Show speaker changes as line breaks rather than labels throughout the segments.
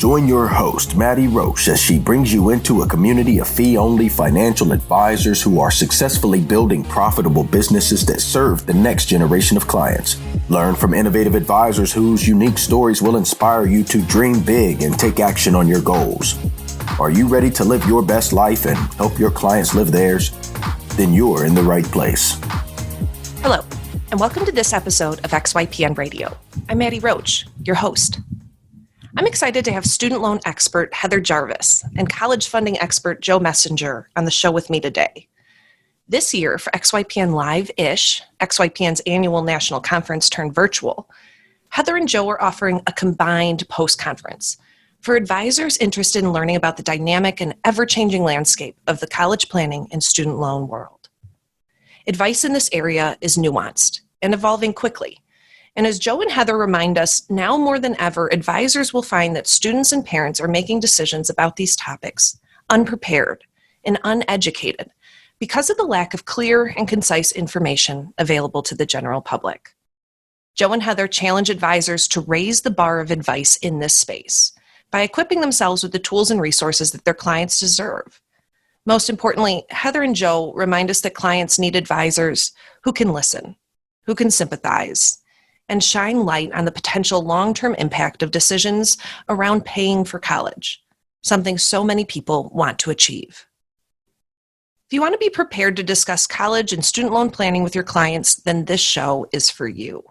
Join your host, Maddie Roche, as she brings you into a community of fee-only financial advisors who are successfully building profitable businesses that serve the next generation of clients. Learn from innovative advisors whose unique stories will inspire you to dream big and take action on your goals. Are you ready to live your best life and help your clients live theirs? Then you're in the right place.
Hello, and welcome to this episode of XYPN Radio. I'm Maddie Roche, your host. I'm excited to have student loan expert Heather Jarvis and college funding expert Joe Messenger on the show with me today. This year, for XYPN Live-ish, XYPN's annual national conference turned virtual, Heather and Joe are offering a combined post-conference for advisors interested in learning about the dynamic and ever-changing landscape of the college planning and student loan world. Advice in this area is nuanced and evolving quickly. And as Joe and Heather remind us, now more than ever, advisors will find that students and parents are making decisions about these topics unprepared and uneducated because of the lack of clear and concise information available to the general public. Joe and Heather challenge advisors to raise the bar of advice in this space by equipping themselves with the tools and resources that their clients deserve. Most importantly, Heather and Joe remind us that clients need advisors who can listen, who can sympathize, and shine light on the potential long-term impact of decisions around paying for college, something so many people want to achieve. If you want to be prepared to discuss college and student loan planning with your clients, then this show is for you.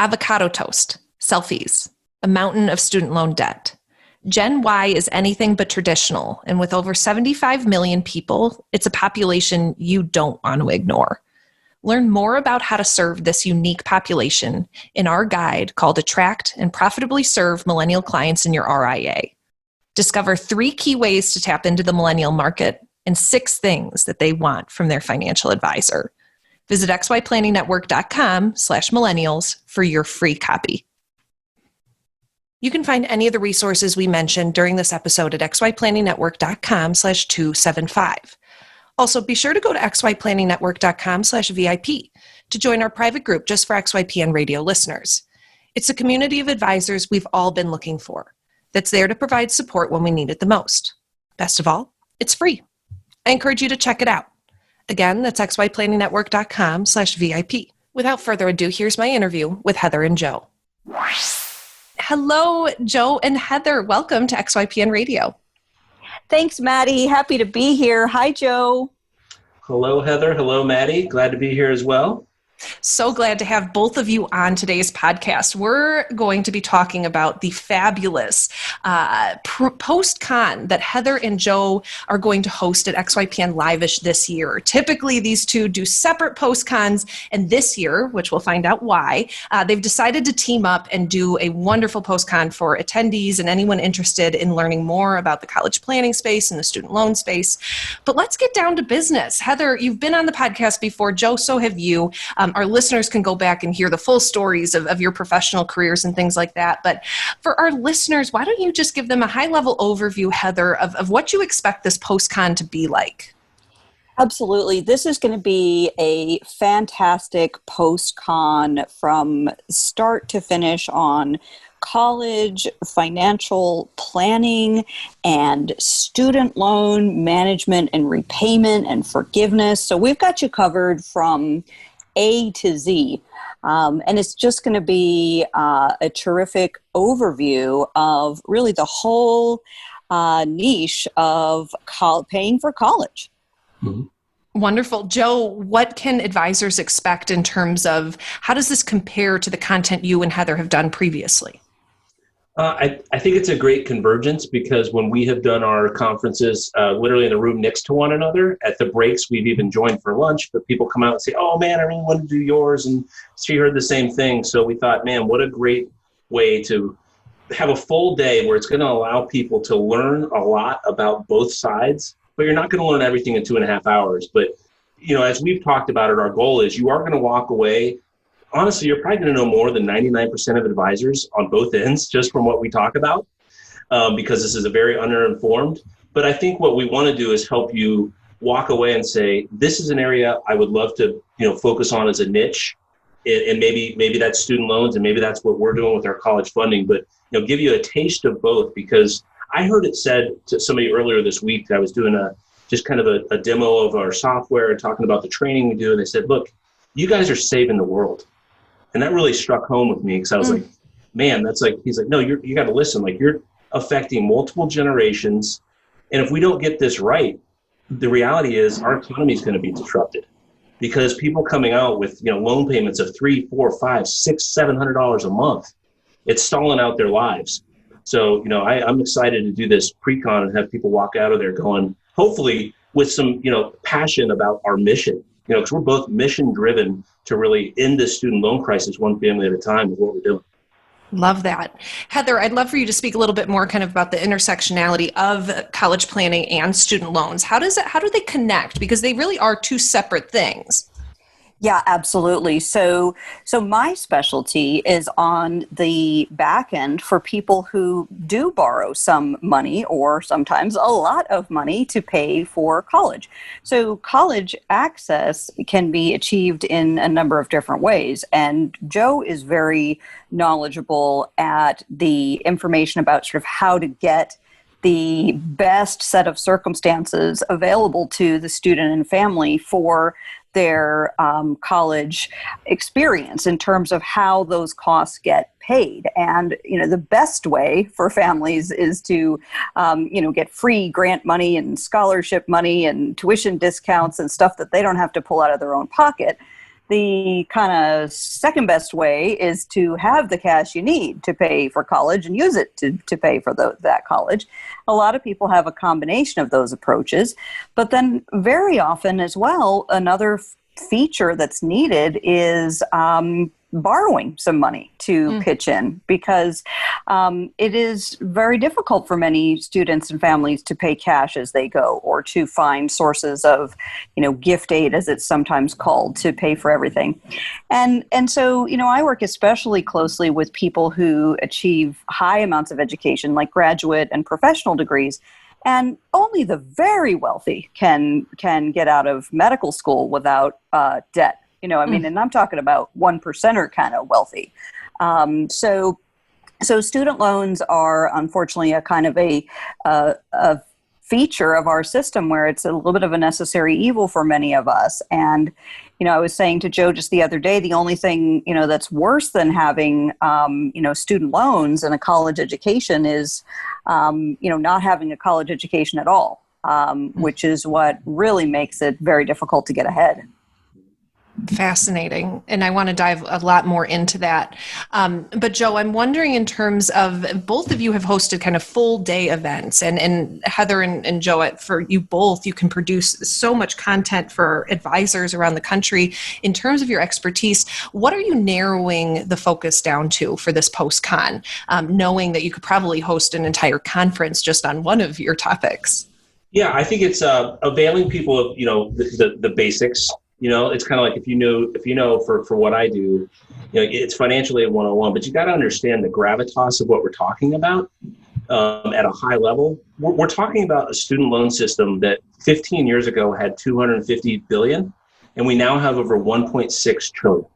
Avocado toast, selfies, a mountain of student loan debt. Gen Y is anything but traditional, and with over 75 million people, it's a population you don't want to ignore. Learn more about how to serve this unique population in our guide called Attract and Profitably Serve Millennial Clients in Your RIA. Discover 3 key ways to tap into the millennial market and 6 things that they want from their financial advisor. Visit xyplanningnetwork.com/millennials for your free copy. You can find any of the resources we mentioned during this episode at xyplanningnetwork.com/275. Also, be sure to go to xyplanningnetwork.com/VIP to join our private group just for XYPN radio listeners. It's a community of advisors we've all been looking for that's there to provide support when we need it the most. Best of all, it's free. I encourage you to check it out. Again, that's xyplanningnetwork.com/VIP. Without further ado, here's my interview with Heather and Joe. Hello, Joe and Heather. Welcome to XYPN Radio.
Thanks, Maddie. Happy to be here. Hi, Joe.
Hello, Heather. Hello, Maddie. Glad to be here as well.
So glad to have both of you on today's podcast. We're going to be talking about the fabulous post-con that Heather and Joe are going to host at XYPN Live-ish this year. Typically, these two do separate post-cons, and this year, which we'll find out why, they've decided to team up and do a wonderful post-con for attendees and anyone interested in learning more about the college planning space and the student loan space. But let's get down to business. Heather, you've been on the podcast before. Joe, so have you. Our listeners can go back and hear the full stories of your professional careers and things like that. But for our listeners, why don't you just give them a high-level overview, Heather, of what you expect this post-con to be like?
Absolutely. This is going to be a fantastic post-con from start to finish on college, financial planning, and student loan management and repayment and forgiveness. So we've got you covered from A to Z. And it's just going to be a terrific overview of really the whole niche of paying for college.
Mm-hmm.
Wonderful. Joe, what can advisors expect in terms of how does this compare to the content you and Heather have done previously?
I think it's a great convergence because when we have done our conferences literally in the room next to one another, at the breaks, we've even joined for lunch, but people come out and say, oh man, I really want to do yours. And she heard the same thing. So we thought, man, what a great way to have a full day where it's going to allow people to learn a lot about both sides, but you're not going to learn everything in 2.5 hours. But, you know, as we've talked about it, our goal is you are going to walk away. Honestly, you're probably going to know more than 99% of advisors on both ends just from what we talk about because this is a very underinformed. But I think what we want to do is help you walk away and say, this is an area I would love to, focus on as a niche and maybe that's student loans, and maybe that's what we're doing with our college funding, but give you a taste of both, because I heard it said to somebody earlier this week that I was doing just kind of a demo of our software and talking about the training we do, and they said, look, you guys are saving the world. And that really struck home with me, because I was like, man, that's like, he's like, no, you got to listen, like you're affecting multiple generations. And if we don't get this right, the reality is our economy is going to be disrupted, because people coming out with, loan payments of $300, $400, $500, $600, $700 a month, it's stalling out their lives. So, I'm excited to do this pre-con and have people walk out of there going, hopefully with some, passion about our mission, because we're both mission driven to really end this student loan crisis one family at a time is what we're doing.
Love that. Heather, I'd love for you to speak a little bit more kind of about the intersectionality of college planning and student loans. How do they connect? Because they really are two separate things.
Yeah, absolutely. So my specialty is on the back end for people who do borrow some money or sometimes a lot of money to pay for college. So college access can be achieved in a number of different ways. And Joe is very knowledgeable at the information about sort of how to get the best set of circumstances available to the student and family for their college experience in terms of how those costs get paid. And, the best way for families is to, get free grant money and scholarship money and tuition discounts and stuff that they don't have to pull out of their own pocket. The kind of second best way is to have the cash you need to pay for college and use it to pay for that college. A lot of people have a combination of those approaches, but then very often as well, another feature that's needed is borrowing some money to pitch in, because it is very difficult for many students and families to pay cash as they go, or to find sources of, gift aid, as it's sometimes called, to pay for everything. And so, I work especially closely with people who achieve high amounts of education, like graduate and professional degrees. And only the very wealthy can get out of medical school without debt. And I'm talking about 1%er kind of wealthy. So student loans are unfortunately a kind of a feature of our system where it's a little bit of a necessary evil for many of us. And, I was saying to Joe just the other day, the only thing, that's worse than having, student loans and a college education is, not having a college education at all, which is what really makes it very difficult to get ahead.
Fascinating. And I want to dive a lot more into that. But Joe, I'm wondering, in terms of, both of you have hosted kind of full day events, and Heather and Joe, for you both, you can produce so much content for advisors around the country. In terms of your expertise, what are you narrowing the focus down to for this post-con, knowing that you could probably host an entire conference just on one of your topics?
Yeah, I think it's availing people of, the basics. It's kind of like if you know for what I do, it's financial aid 101, but you got to understand the gravitas of what we're talking about at a high level. We're talking about a student loan system that 15 years ago had $250 billion, and we now have over $1.6 trillion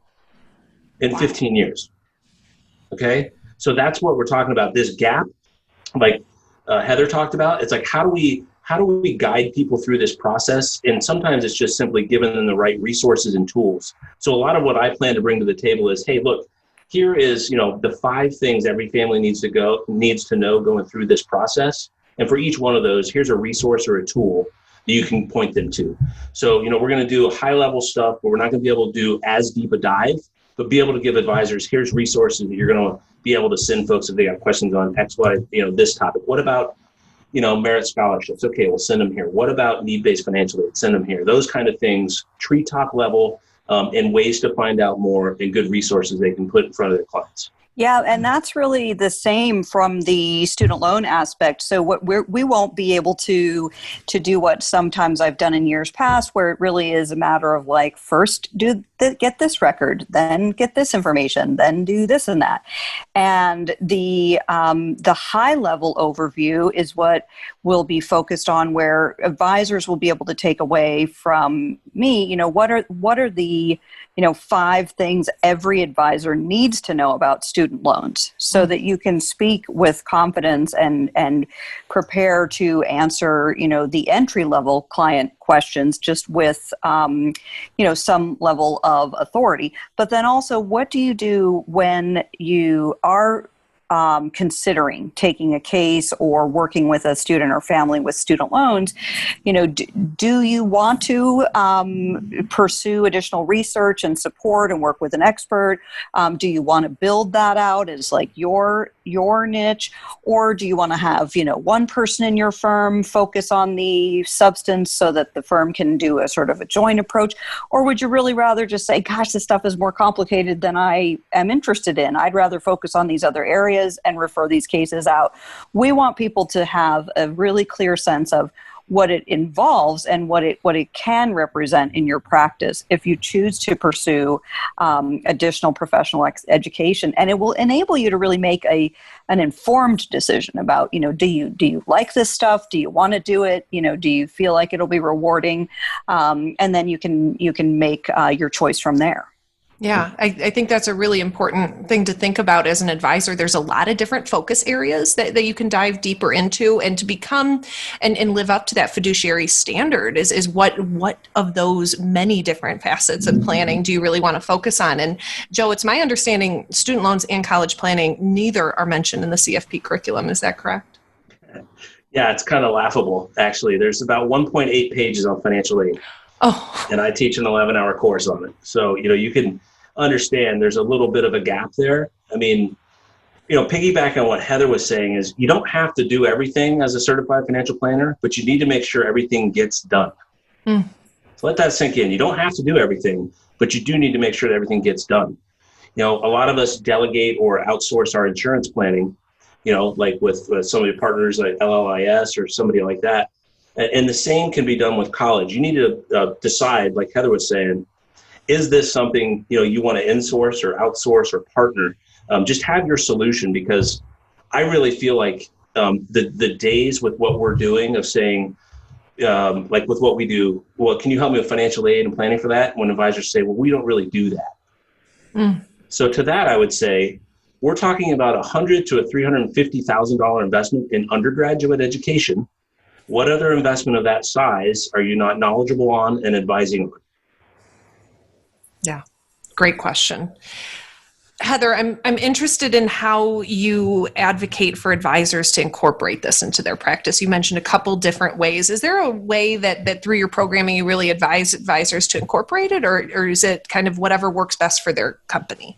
in 15 years. Okay, so that's what we're talking about. This gap, like Heather talked about, it's like how do we guide people through this process? And sometimes it's just simply giving them the right resources and tools. So a lot of what I plan to bring to the table is, hey, look, here is, the 5 things every family needs to know going through this process. And for each one of those, here's a resource or a tool that you can point them to. So, we're going to do high level stuff, but we're not going to be able to do as deep a dive, but be able to give advisors, here's resources that you're going to be able to send folks if they got questions on X, Y, this topic. What about merit scholarships? Okay, we'll send them here. What about need-based financial aid? Send them here. Those kind of things, treetop level, and ways to find out more, and good resources they can put in front of their clients.
Yeah, and that's really the same from the student loan aspect. So what we won't be able to do what sometimes I've done in years past, where it really is a matter of like, first get this record, then get this information, then do this and that. And the high level overview is what will be focused on, where advisors will be able to take away from me, what are the 5 things every advisor needs to know about student loans so that you can speak with confidence and prepare to answer, the entry level client questions just with, some level of authority. But then also, what do you do when you are considering taking a case or working with a student or family with student loans? Do you want to pursue additional research and support and work with an expert? Do you want to build that out as like your niche, or do you want to have one person in your firm focus on the substance so that the firm can do a sort of a joint approach? Or would you really rather just say, gosh, this stuff is more complicated than I am interested in, I'd rather focus on these other areas and refer these cases out? We want people to have a really clear sense of what it involves and what it can represent in your practice if you choose to pursue additional professional education. And it will enable you to really make an informed decision about, do you like this stuff? Do you want to do it? Do you feel like it'll be rewarding? And then you can make your choice from there.
Yeah, I think that's a really important thing to think about as an advisor. There's a lot of different focus areas that you can dive deeper into, and to become and live up to that fiduciary standard is what of those many different facets of planning do you really want to focus on? And Joe, it's my understanding student loans and college planning, neither are mentioned in the CFP curriculum. Is that correct?
Yeah, it's kind of laughable, actually. There's about 1.8 pages on financial aid.
Oh.
And I teach an 11-hour course on it. So, you can understand there's a little bit of a gap there. I mean, piggyback on what Heather was saying is you don't have to do everything as a certified financial planner, but you need to make sure everything gets done. So let that sink in. You don't have to do everything, but you do need to make sure that everything gets done. A lot of us delegate or outsource our insurance planning, like with some of your partners like LLIS or somebody like that. And the same can be done with college. You need to decide, like Heather was saying, is this something you want to insource or outsource or partner? Just have your solution, because I really feel like the days with what we're doing of saying, like with what we do, well, can you help me with financial aid and planning for that? When advisors say, well, we don't really do that. So to that, I would say we're talking about $100,000 to $350,000 investment in undergraduate education. What other investment of that size are you not knowledgeable on and advising on?
Yeah, great question. Heather, I'm interested in how you advocate for advisors to incorporate this into their practice. You mentioned a couple different ways. Is there a way that through your programming you really advise advisors to incorporate it, or is it kind of whatever works best for their company?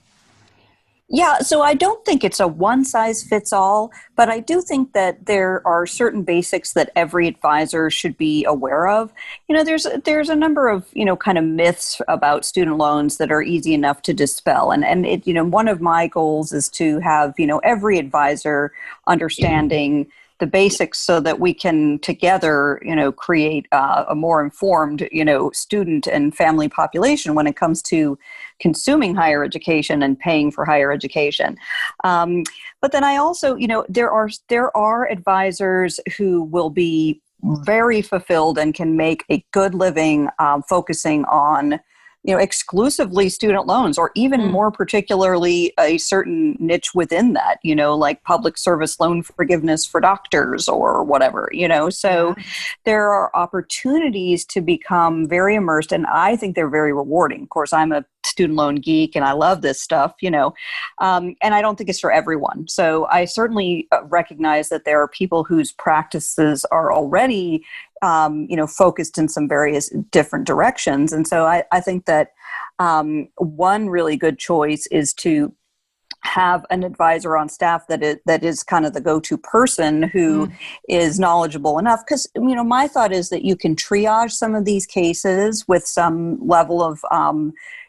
Yeah, so I don't think it's a one-size-fits-all, but I do think that there are certain basics that every advisor should be aware of. There's a number of, kind of myths about student loans that are easy enough to dispel. And it, one of my goals is to have, every advisor understanding the basics so that we can together, create a more informed, student and family population when it comes to consuming higher education and paying for higher education. But then I also, there are advisors who will be very fulfilled and can make a good living focusing on exclusively student loans, or even more particularly a certain niche within that, like public service loan forgiveness for doctors or whatever, so there are opportunities to become very immersed, and I think they're very rewarding. Of course, I'm a student loan geek and I love this stuff, and I don't think it's for everyone. So I certainly recognize that there are people whose practices are already focused in some various different directions. And so I think that one really good choice is to have an advisor on staff that is kind of the go-to person who is knowledgeable enough. Because, my thought is that you can triage some of these cases with some level of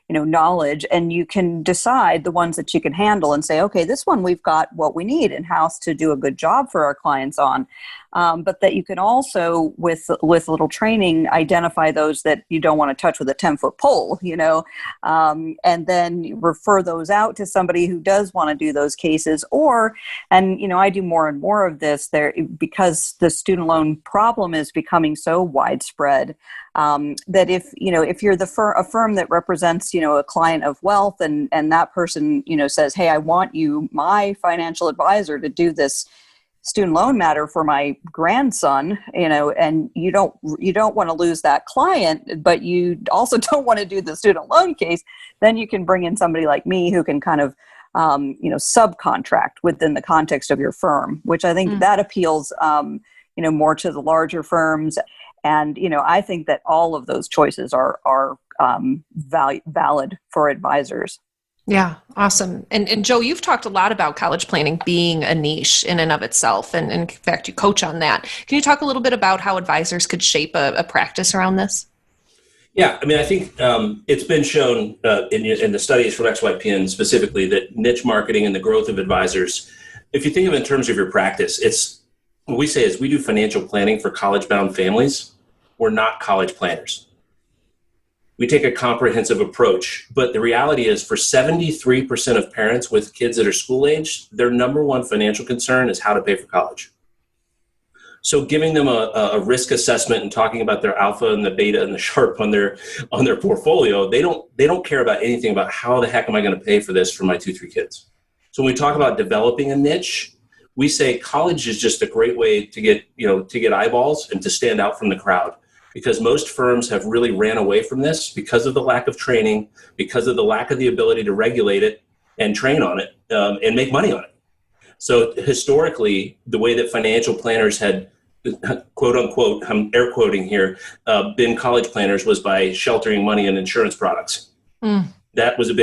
knowledge, and you can decide the ones that you can handle and say, okay, this one we've got what we need in-house to do a good job for our clients on. but that you can also, with a little training, identify those that you don't want to touch with a 10-foot pole, and then refer those out to somebody who does want to do those cases. And I do more and more of this there because the student loan problem is becoming so widespread. That if you're a firm that represents, a client of wealth and that person, says, hey, I want you, my financial advisor, to do this student loan matter for my grandson, and you don't want to lose that client, but you also don't want to do the student loan case, then you can bring in somebody like me who can kind of, subcontract within the context of your firm, which I think that appeals, more to the larger firms. And, I think that all of those choices are valid for advisors.
Yeah, awesome. And Joe, you've talked a lot about college planning being a niche in and of itself. And in fact, you coach on that. Can you talk a little bit about how advisors could shape a practice around this?
Yeah, I think it's been shown in the studies from XYPN specifically that niche marketing and the growth of advisors, if you think of it in terms of your practice, it's what we say is we do financial planning for college-bound families. We're not college planners. We take a comprehensive approach, but the reality is for 73% of parents with kids that are school age, their number one financial concern is how to pay for college. So giving them a risk assessment and talking about their alpha and the beta and the Sharpe on their portfolio, they don't care about anything about how the heck am I going to pay for this for my 2-3 kids. So when we talk about developing a niche, we say college is just a great way to get eyeballs and to stand out from the crowd, because most firms have really ran away from this because of the lack of training, because of the lack of the ability to regulate it and train on it and make money on it. So historically, the way that financial planners had, quote unquote, I'm air quoting here, been college planners was by sheltering money in insurance products. That was a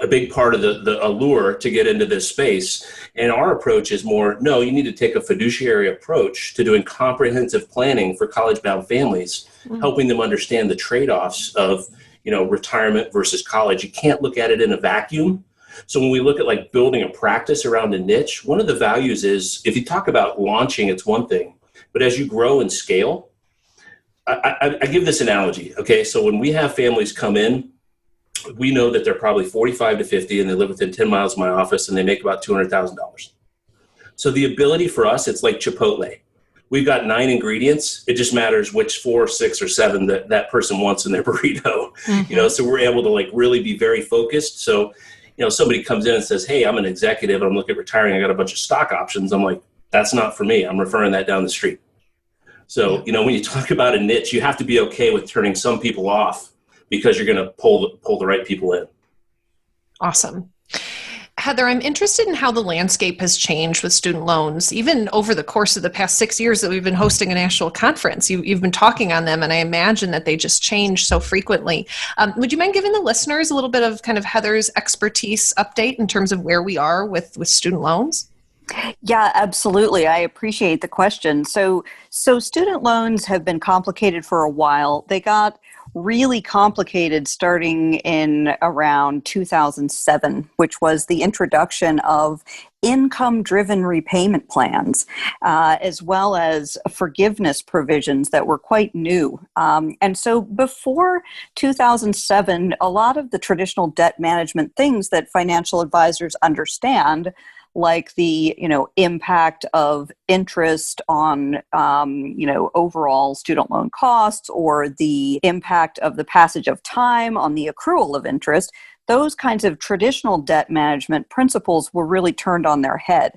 big part of the allure to get into this space. And our approach is more, no, you need to take a fiduciary approach to doing comprehensive planning for college-bound families, helping them understand the trade-offs of, retirement versus college. You can't look at it in a vacuum. So when we look at like building a practice around a niche, one of the values is, if you talk about launching, it's one thing, but as you grow and scale, I give this analogy. Okay. So when we have families come in, we know that they're probably 45 to 50 and they live within 10 miles of my office and they make about $200,000. So the ability for us, it's like Chipotle. We've got 9 ingredients. It just matters which 4, 6, or 7 that person wants in their burrito. So we're able to like really be very focused. So, somebody comes in and says, hey, I'm an executive. I'm looking at retiring. I got a bunch of stock options. I'm like, that's not for me. I'm referring that down the street. So, when you talk about a niche, you have to be okay with turning some people off because you're going to pull the right people in.
Awesome. Heather, I'm interested in how the landscape has changed with student loans, even over the course of the past 6 years that we've been hosting a national conference. You've been talking on them, and I imagine that they just change so frequently. Would you mind giving the listeners a little bit of kind of Heather's expertise update in terms of where we are with student loans?
Yeah, absolutely. I appreciate the question. So student loans have been complicated for a while. They got really complicated starting in around 2007, which was the introduction of income-driven repayment plans, as well as forgiveness provisions that were quite new. And so before 2007, a lot of the traditional debt management things that financial advisors understand, like the impact of interest on overall student loan costs, or the impact of the passage of time on the accrual of interest, those kinds of traditional debt management principles were really turned on their head.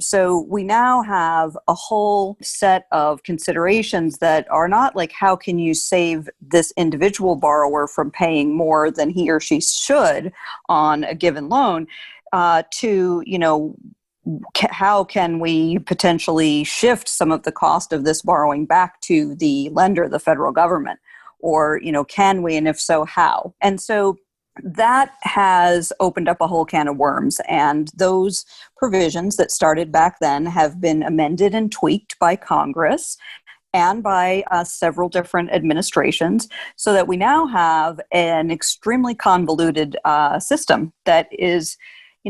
So we now have a whole set of considerations that are not like, how can you save this individual borrower from paying more than he or she should on a given loan, to, how can we potentially shift some of the cost of this borrowing back to the lender, the federal government? Or, can we, and if so, how? And so that has opened up a whole can of worms. And those provisions that started back then have been amended and tweaked by Congress and by several different administrations, so that we now have an extremely convoluted system that is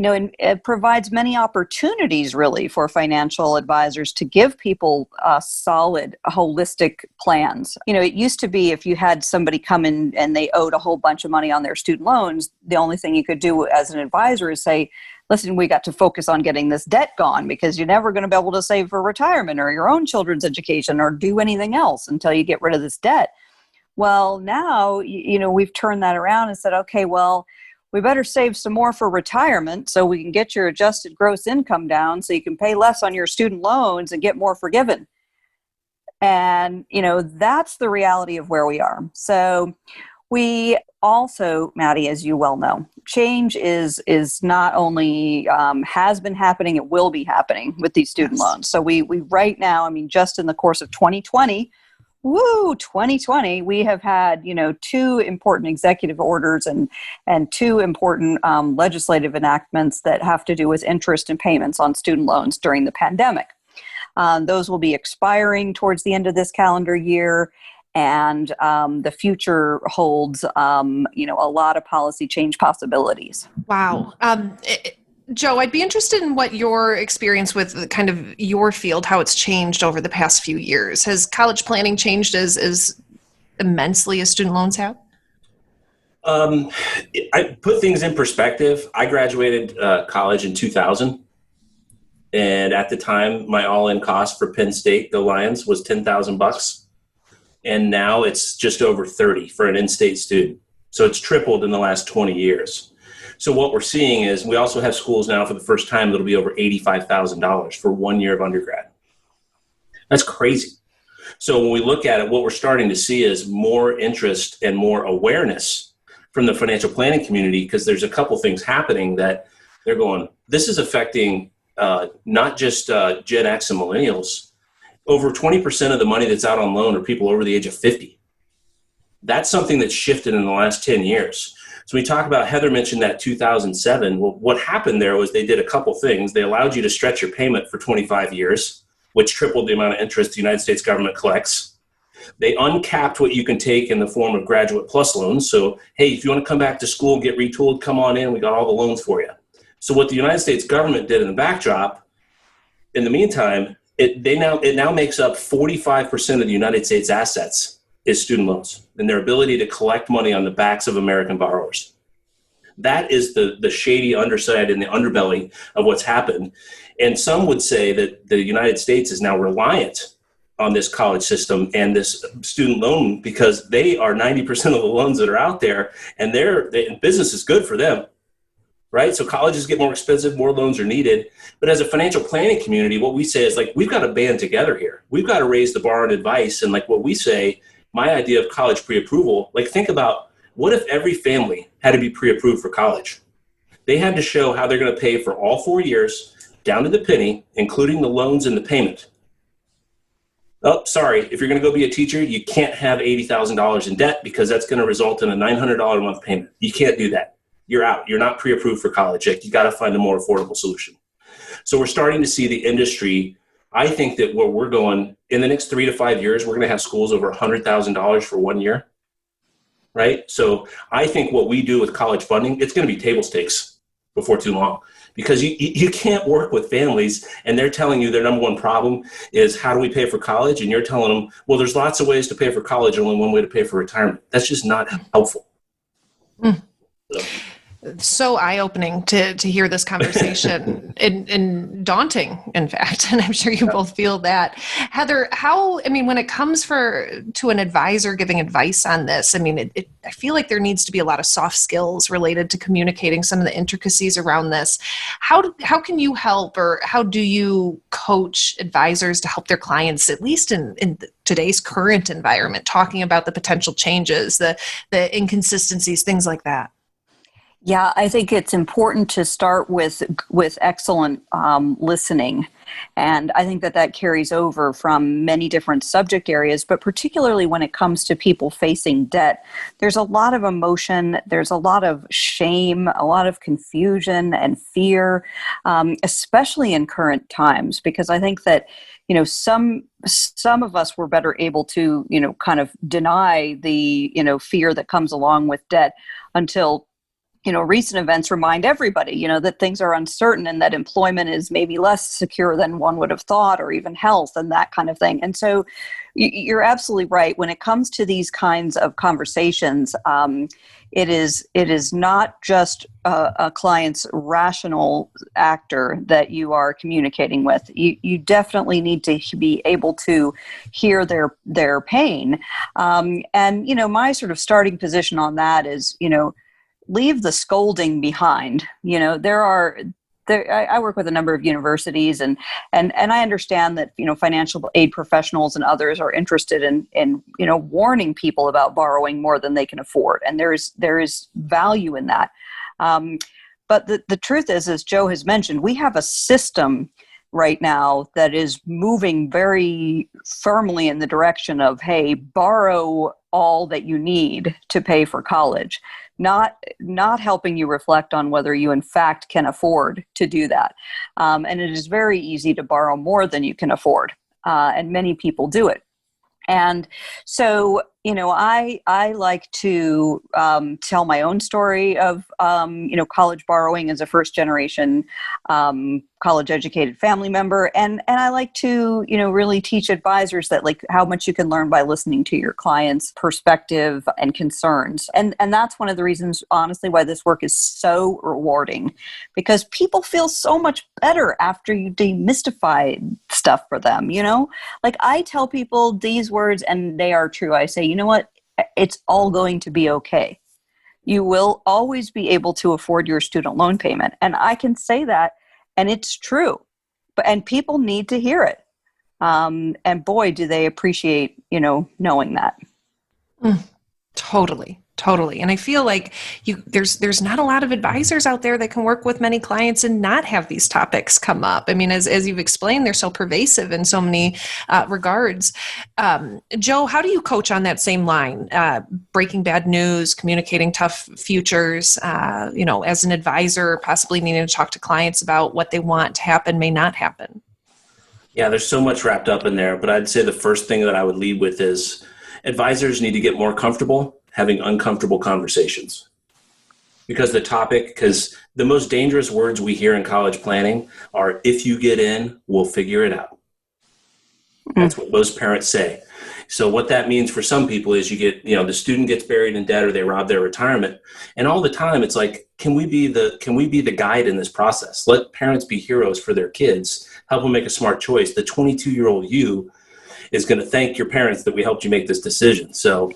and it provides many opportunities really for financial advisors to give people solid, holistic plans. It used to be if you had somebody come in and they owed a whole bunch of money on their student loans, the only thing you could do as an advisor is say, listen, we got to focus on getting this debt gone because you're never going to be able to save for retirement or your own children's education or do anything else until you get rid of this debt. Well, now, we've turned that around and said, okay, well, we better save some more for retirement so we can get your adjusted gross income down so you can pay less on your student loans and get more forgiven. And, that's the reality of where we are. So we also, Maddie, as you well know, change is not only has been happening, it will be happening with these student loans. So we right now, just in the course of 2020, 2020, we have had, two important executive orders and two important legislative enactments that have to do with interest and payments on student loans during the pandemic. Those will be expiring towards the end of this calendar year. And the future holds, a lot of policy change possibilities.
Wow. Joe, I'd be interested in what your experience with kind of your field, how it's changed over the past few years. Has college planning changed as immensely as student loans have?
I put things in perspective. I graduated college in 2000. And at the time, my all-in cost for Penn State, the Lions, was $10,000. And now it's just over 30 for an in-state student. So it's tripled in the last 20 years. So what we're seeing is we also have schools now for the first time that'll be over $85,000 for 1 year of undergrad. That's crazy. So when we look at it, what we're starting to see is more interest and more awareness from the financial planning community, because there's a couple things happening that they're going, this is affecting not just Gen X and millennials. Over 20% of the money that's out on loan are people over the age of 50. That's something that's shifted in the last 10 years. So we talk about, Heather mentioned that 2007. Well, what happened there was they did a couple things. They allowed you to stretch your payment for 25 years, which tripled the amount of interest the United States government collects. They uncapped what you can take in the form of graduate plus loans. So, hey, if you want to come back to school and get retooled, come on in. We got all the loans for you. So what the United States government did in the backdrop, in the meantime, it now makes up 45% of the United States assets is student loans and their ability to collect money on the backs of American borrowers. That is the shady underside and the underbelly of what's happened. And some would say that the United States is now reliant on this college system and this student loan because they are 90% of the loans that are out there, and business is good for them, right? So colleges get more expensive, more loans are needed. But as a financial planning community, what we say is we've got to band together here. We've got to raise the bar on advice. And what we say, my idea of college pre-approval, think about what if every family had to be pre-approved for college? They had to show how they're going to pay for all 4 years down to the penny, including the loans and the payment. Oh, sorry, if you're going to go be a teacher, you can't have $80,000 in debt because that's going to result in a $900 a month payment. You can't do that. You're out. You're not pre-approved for college. You got to find a more affordable solution. So we're starting to see the industry. I think that where we're going in the next 3 to 5 years, we're going to have schools over $100,000 for 1 year, right? So I think what we do with college funding, it's going to be table stakes before too long, because you can't work with families and they're telling you their number one problem is how do we pay for college? And you're telling them, well, there's lots of ways to pay for college and only one way to pay for retirement. That's just not helpful.
Mm. So eye-opening to hear this conversation and daunting, in fact, and I'm sure you both feel that. Heather, when it comes to an advisor giving advice on this, I feel like there needs to be a lot of soft skills related to communicating some of the intricacies around this. How can you help, or how do you coach advisors to help their clients, at least in today's current environment, talking about the potential changes, the inconsistencies, things like that?
Yeah, I think it's important to start with excellent listening. And I think that carries over from many different subject areas, but particularly when it comes to people facing debt, there's a lot of emotion, there's a lot of shame, a lot of confusion and fear, especially in current times, because I think that some of us were better able to, kind of deny the, fear that comes along with debt until recent events remind everybody, that things are uncertain and that employment is maybe less secure than one would have thought, or even health and that kind of thing. And so you're absolutely right. When it comes to these kinds of conversations, it is not just a client's rational actor that you are communicating with. You definitely need to be able to hear their pain. And my sort of starting position on that is, leave the scolding behind. I work with a number of universities, and I understand that financial aid professionals and others are interested in warning people about borrowing more than they can afford, and there is value in that. But the truth is, as Joe has mentioned, we have a system right now that is moving very firmly in the direction of, hey, borrow all that you need to pay for college, not helping you reflect on whether you in fact can afford to do that. And it is very easy to borrow more than you can afford, and many people do it. And so, I like to tell my own story of, college borrowing as a first generation college educated family member. And I like to, really teach advisors that how much you can learn by listening to your client's perspective and concerns. And that's one of the reasons, honestly, why this work is so rewarding, because people feel so much better after you demystify stuff for them. I tell people these words and they are true. I say, you know what? It's all going to be okay. You will always be able to afford your student loan payment. And I can say that, and it's true. And people need to hear it. And boy, do they appreciate, knowing that.
Totally. And I feel like there's not a lot of advisors out there that can work with many clients and not have these topics come up. I mean, as you've explained, they're so pervasive in so many regards. Joe, how do you coach on that same line? Breaking bad news, communicating tough futures, as an advisor, possibly needing to talk to clients about what they want to happen may not happen.
Yeah, there's so much wrapped up in there, but I'd say the first thing that I would lead with is advisors need to get more comfortable having uncomfortable conversations. Because the most dangerous words we hear in college planning are, if you get in, we'll figure it out. That's what most parents say. So what that means for some people is the student gets buried in debt or they rob their retirement. And all the time it's like, can we be the guide in this process? Let parents be heroes for their kids, help them make a smart choice. The 22-year-old you is going to thank your parents that we helped you make this decision. So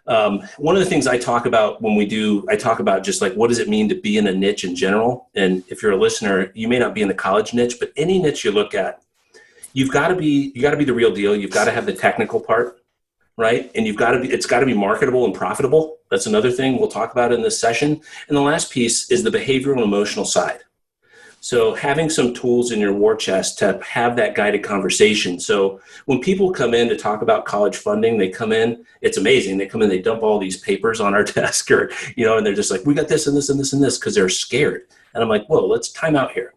one of the things I talk about I talk about just what does it mean to be in a niche in general? And if you're a listener, you may not be in the college niche, but any niche you look at, you got to be the real deal. You've got to have the technical part, right? And it's got to be marketable and profitable. That's another thing we'll talk about in this session. And the last piece is the behavioral and emotional side. So having some tools in your war chest to have that guided conversation. So when people come in to talk about college funding, they come in, it's amazing. They come in, they dump all these papers on our desk and they're just like, we got this and this and this and this, because they're scared. And I'm like, whoa, let's time out here.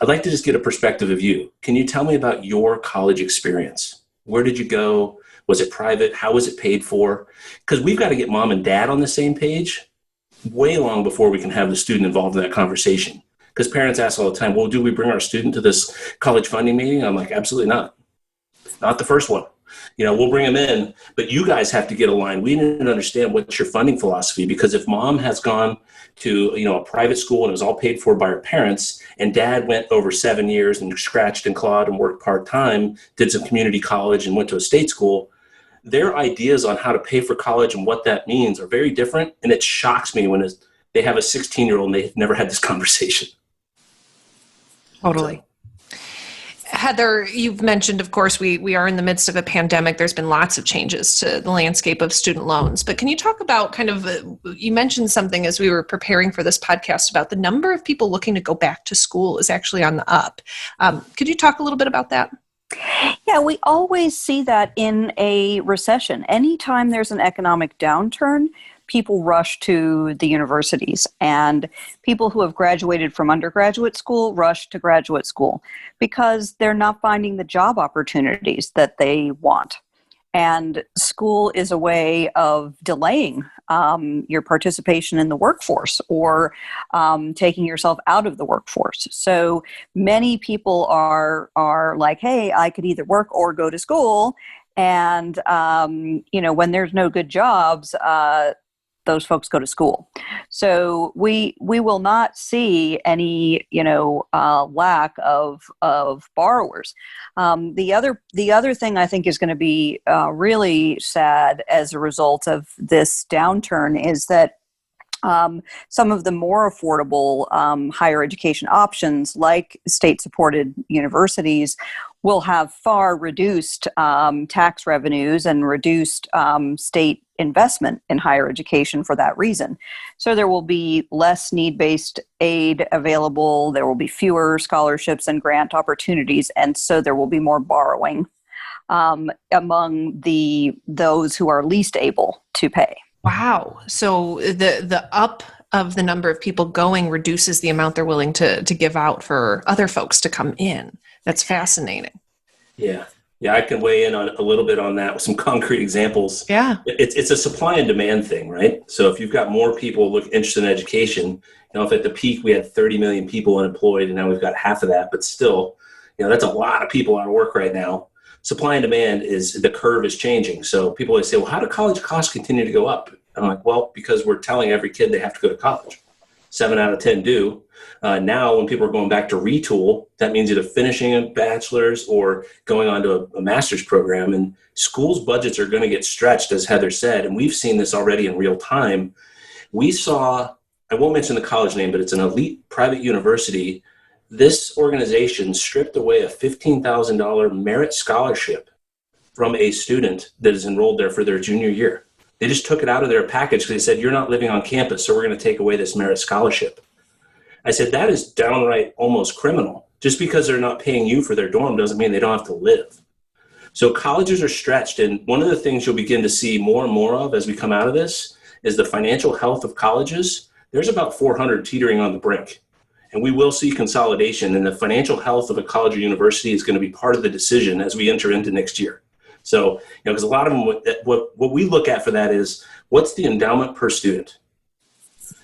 I'd like to just get a perspective of you. Can you tell me about your college experience? Where did you go? Was it private? How was it paid for? Because we've got to get mom and dad on the same page way long before we can have the student involved in that conversation. Because parents ask all the time, well, do we bring our student to this college funding meeting? I'm like, absolutely not. Not the first one. We'll bring them in, but you guys have to get aligned. We need to understand what's your funding philosophy, because if mom has gone to, a private school and it was all paid for by her parents, and dad went over 7 years and scratched and clawed and worked part-time, did some community college and went to a state school, their ideas on how to pay for college and what that means are very different. And it shocks me when they have a 16-year-old and they've never had this conversation.
Totally. Heather, you've mentioned, of course, we are in the midst of a pandemic. There's been lots of changes to the landscape of student loans. But can you talk about you mentioned something as we were preparing for this podcast about the number of people looking to go back to school is actually on the up. Could you talk a little bit about that?
Yeah, we always see that in a recession. Anytime there's an economic downturn, people rush to the universities, and people who have graduated from undergraduate school rush to graduate school because they're not finding the job opportunities that they want. And school is a way of delaying your participation in the workforce or taking yourself out of the workforce. So many people are like, hey, I could either work or go to school. And, when there's no good jobs, those folks go to school. So we will not see any, lack of borrowers. The other thing I think is going to be really sad as a result of this downturn is that some of the more affordable higher education options, like state-supported universities, will have far reduced tax revenues and reduced state investment in higher education for that reason. So there will be less need-based aid available, there will be fewer scholarships and grant opportunities, and so there will be more borrowing among those who are least able to pay.
Wow. So the up of the number of people going reduces the amount they're willing to give out for other folks to come in. That's fascinating.
Yeah. Yeah, I can weigh in on a little bit on that with some concrete examples.
Yeah.
It's a supply and demand thing, right? So if you've got more people interested in education, if at the peak we had 30 million people unemployed and now we've got half of that, but still, that's a lot of people out of work right now. Supply and demand the curve is changing. So people always say, well, how do college costs continue to go up? I'm like, well, because we're telling every kid they have to go to college. 7 out of 10 do. Now, when people are going back to retool, that means either finishing a bachelor's or going on to a master's program. And schools' budgets are going to get stretched, as Heather said. And we've seen this already in real time. We saw, I won't mention the college name, but it's an elite private university. This organization stripped away a $15,000 merit scholarship from a student that is enrolled there for their junior year. They just took it out of their package because they said, you're not living on campus, so we're going to take away this merit scholarship. I said, that is downright almost criminal. Just because they're not paying you for their dorm doesn't mean they don't have to live. So colleges are stretched, and one of the things you'll begin to see more and more of as we come out of this is the financial health of colleges. There's about 400 teetering on the brink, and we will see consolidation, and the financial health of a college or university is going to be part of the decision as we enter into next year. So, because a lot of them, what we look at for that is, what's the endowment per student?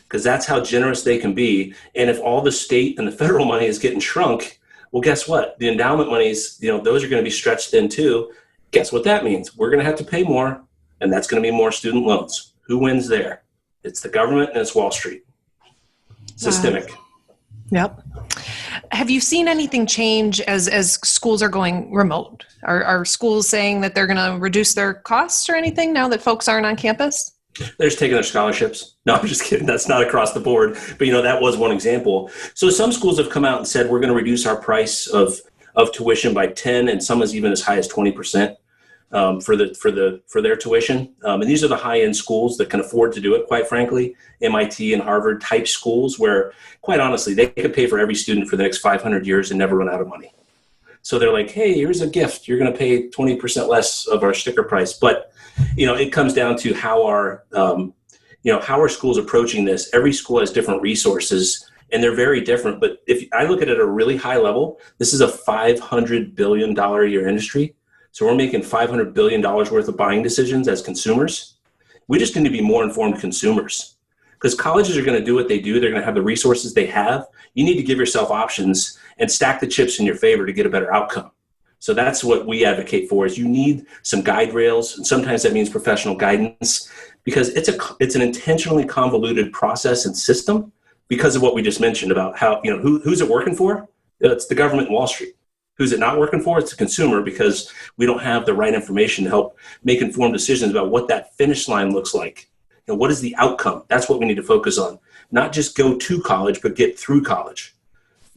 Because that's how generous they can be. And if all the state and the federal money is getting shrunk, well, guess what? The endowment monies, those are going to be stretched thin too. Guess what that means? We're going to have to pay more, and that's going to be more student loans. Who wins there? It's the government and it's Wall Street. Systemic.
Yep. Have you seen anything change as schools are going remote? Are schools saying that they're going to reduce their costs or anything now that folks aren't on campus?
They're just taking their scholarships. No, I'm just kidding. That's not across the board. But, that was one example. So some schools have come out and said, we're going to reduce our price of tuition by 10 and some is even as high as 20% for their tuition. And these are the high-end schools that can afford to do it, quite frankly. MIT and Harvard type schools where, quite honestly, they could pay for every student for the next 500 years and never run out of money. So they're like, hey, here's a gift. You're going to pay 20% less of our sticker price. But, it comes down to how are schools approaching this? Every school has different resources and they're very different. But if I look at it at a really high level, this is a $500 billion a year industry. So we're making $500 billion worth of buying decisions as consumers. We just need to be more informed consumers because colleges are going to do what they do. They're going to have the resources they have. You need to give yourself options and stack the chips in your favor to get a better outcome. So that's what we advocate for is you need some guide rails. And sometimes that means professional guidance because it's an intentionally convoluted process and system because of what we just mentioned about how, who's it working for? It's the government and Wall Street. Who's it not working for? It's the consumer because we don't have the right information to help make informed decisions about what that finish line looks like. What is the outcome? That's what we need to focus on. Not just go to college, but get through college.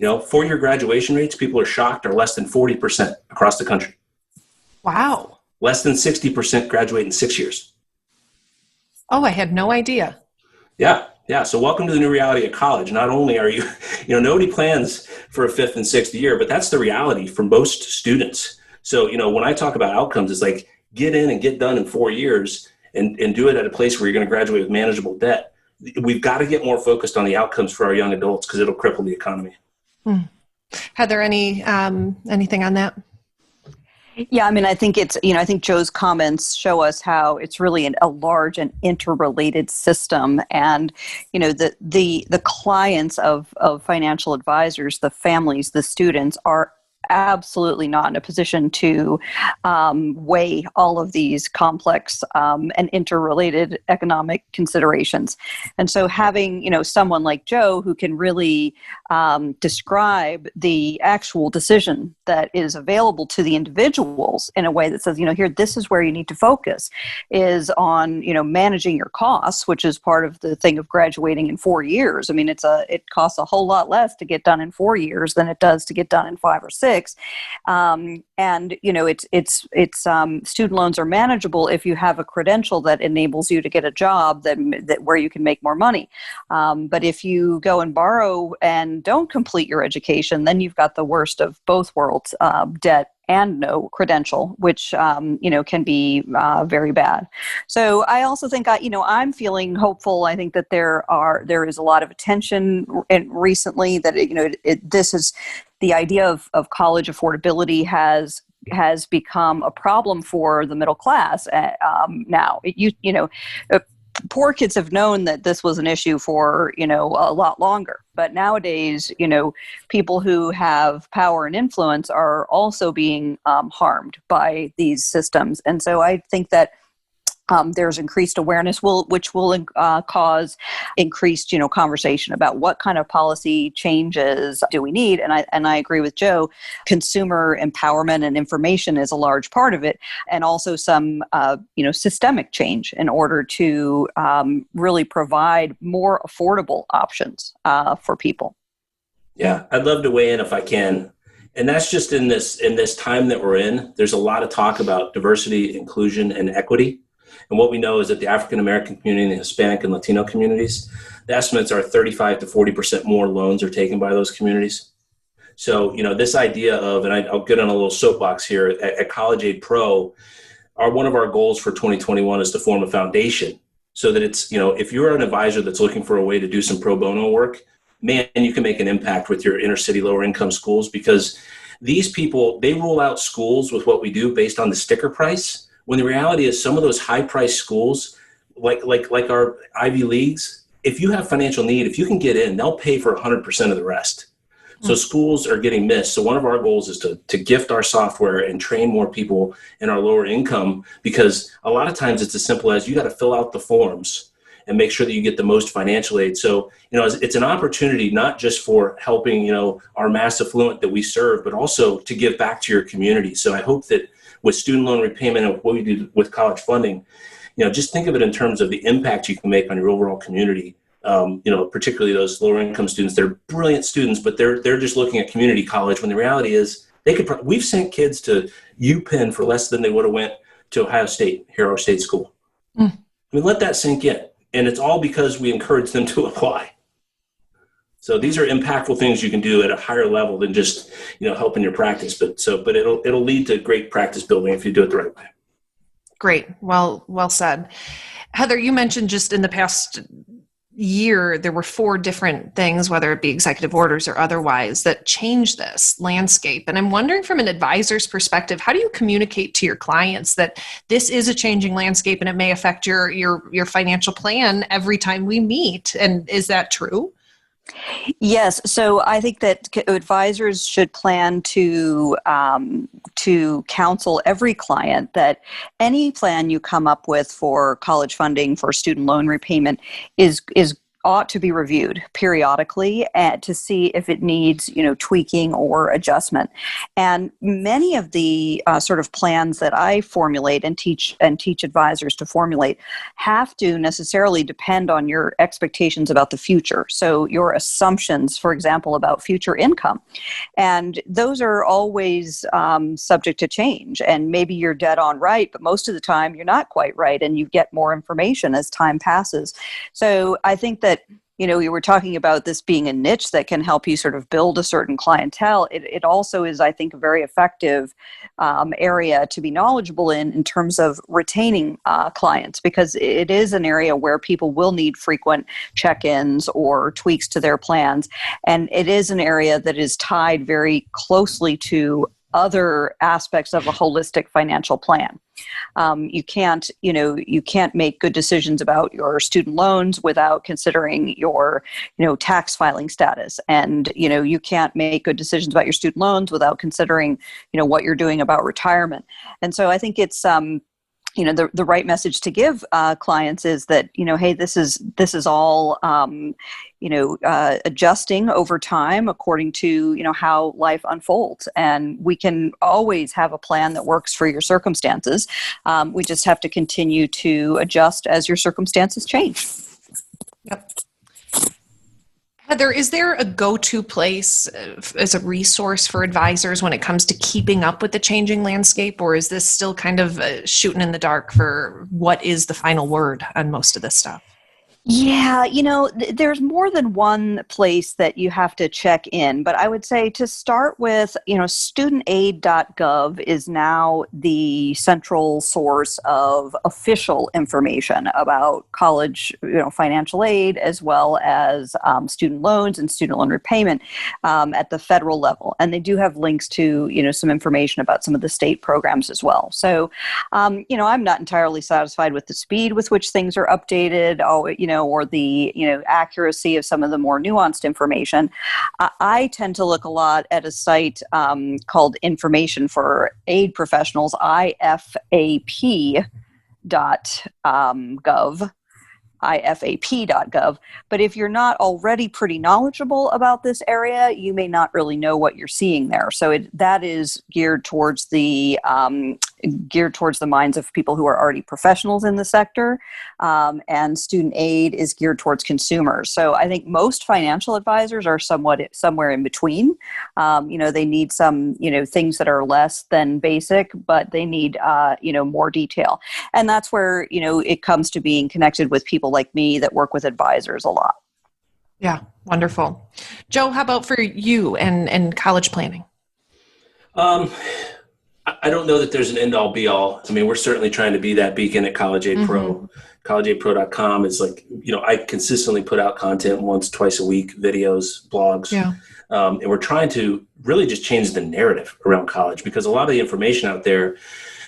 4-year graduation rates, people are shocked, are less than 40% across the country.
Wow.
Less than 60% graduate in 6 years.
Oh, I had no idea.
Yeah. So welcome to the new reality of college. Not only are you, nobody plans for a 5th and 6th year, but that's the reality for most students. So, when I talk about outcomes, it's like get in and get done in 4 years and do it at a place where you're going to graduate with manageable debt. We've got to get more focused on the outcomes for our young adults because it'll cripple the economy.
Heather, anything on that?
Yeah, I mean, I think I think Joe's comments show us how it's really a large and interrelated system. And, the clients of financial advisors, the families, the students are absolutely not in a position to weigh all of these complex and interrelated economic considerations. And so having, someone like Joe who can really describe the actual decision that is available to the individuals in a way that says, here, this is where you need to focus, is on, managing your costs, which is part of the thing of graduating in 4 years. I mean, it costs a whole lot less to get done in 4 years than it does to get done in 5 or 6. And it's student loans are manageable if you have a credential that enables you to get a job that where you can make more money. But if you go and borrow and don't complete your education, then you've got the worst of both worlds, debt and no credential, which can be very bad. So I also think I'm feeling hopeful. I think that there is a lot of attention recently that this is the idea of college affordability has become a problem for the middle class now. Poor kids have known that this was an issue for, a lot longer. But nowadays, people who have power and influence are also being harmed by these systems. And so I think that there's increased awareness, which will cause increased, conversation about what kind of policy changes do we need. And I agree with Joe. Consumer empowerment and information is a large part of it, and also some, systemic change in order to really provide more affordable options for people.
Yeah, I'd love to weigh in if I can. And that's just in this time that we're in. There's a lot of talk about diversity, inclusion, and equity. And what we know is that the African-American community and the Hispanic and Latino communities, the estimates are 35 to 40% more loans are taken by those communities. So, this idea of, and I'll get on a little soapbox here, at College Aid Pro, one of our goals for 2021 is to form a foundation so that it's, if you're an advisor that's looking for a way to do some pro bono work, man, you can make an impact with your inner city, lower income schools, because these people, they roll out schools with what we do based on the sticker price. When the reality is some of those high-priced schools, like our Ivy Leagues, if you have financial need, if you can get in, they'll pay for 100% of the rest. So schools are getting missed. So one of our goals is to gift our software and train more people in our lower income, because a lot of times it's as simple as you got to fill out the forms and make sure that you get the most financial aid. So, it's an opportunity not just for helping, our mass affluent that we serve, but also to give back to your community. So I hope that with student loan repayment and what we do with college funding, just think of it in terms of the impact you can make on your overall community. Particularly those lower income students, they're brilliant students, but they're just looking at community college when the reality is we've sent kids to UPenn for less than they would have went to Ohio State, Hero State School. I mean, let that sink in. And it's all because we encourage them to apply. So these are impactful things you can do at a higher level than just, helping your practice. But it'll lead to great practice building if you do it the right way.
Great. Well said. Heather, you mentioned just in the past year, there were 4 different things, whether it be executive orders or otherwise, that changed this landscape. And I'm wondering, from an advisor's perspective, how do you communicate to your clients that this is a changing landscape and it may affect your financial plan every time we meet? And is that true?
Yes. So I think that advisors should plan to counsel every client that any plan you come up with for college funding, for student loan repayment is ought to be reviewed periodically to see if it needs, tweaking or adjustment. And many of the sort of plans that I formulate and teach advisors to formulate have to necessarily depend on your expectations about the future. So your assumptions, for example, about future income. And those are always subject to change. And maybe you're dead on right, but most of the time you're not quite right, and you get more information as time passes. So I think that, you were talking about this being a niche that can help you sort of build a certain clientele. It also is, I think, a very effective area to be knowledgeable in terms of retaining clients, because it is an area where people will need frequent check-ins or tweaks to their plans. And it is an area that is tied very closely to other aspects of a holistic financial plan. You can't make good decisions about your student loans without considering your, tax filing status. And, you can't make good decisions about your student loans without considering, what you're doing about retirement. And so I think it's, the right message to give clients is that, hey, this is all, adjusting over time according to, how life unfolds. And we can always have a plan that works for your circumstances. We just have to continue to adjust as your circumstances change.
Yep. Heather, is there a go-to place as a resource for advisors when it comes to keeping up with the changing landscape, or is this still kind of shooting in the dark for what is the final word on most of this stuff?
Yeah, there's more than one place that you have to check in, but I would say to start with, studentaid.gov is now the central source of official information about college, financial aid, as well as student loans and student loan repayment at the federal level. And they do have links to, some information about some of the state programs as well. So, I'm not entirely satisfied with the speed with which things are updated, or the accuracy of some of the more nuanced information. I tend to look a lot at a site called Information for Aid Professionals, ifap.gov. But if you're not already pretty knowledgeable about this area, you may not really know what you're seeing there. So that is geared towards the minds of people who are already professionals in the sector, and student aid is geared towards consumers. So I think most financial advisors are somewhere in between. They need some things that are less than basic, but they need more detail, and that's where it comes to being connected with people like me that work with advisors a lot.
Yeah, wonderful. Joe, how about for you and college planning?
I don't know that there's an end-all be-all. I mean, we're certainly trying to be that beacon at College Aid Pro.
Mm-hmm.
CollegeAidPro.com is like, I consistently put out content once, twice a week, videos, blogs.
Yeah.
And we're trying to really just change the narrative around college, because a lot of the information out there,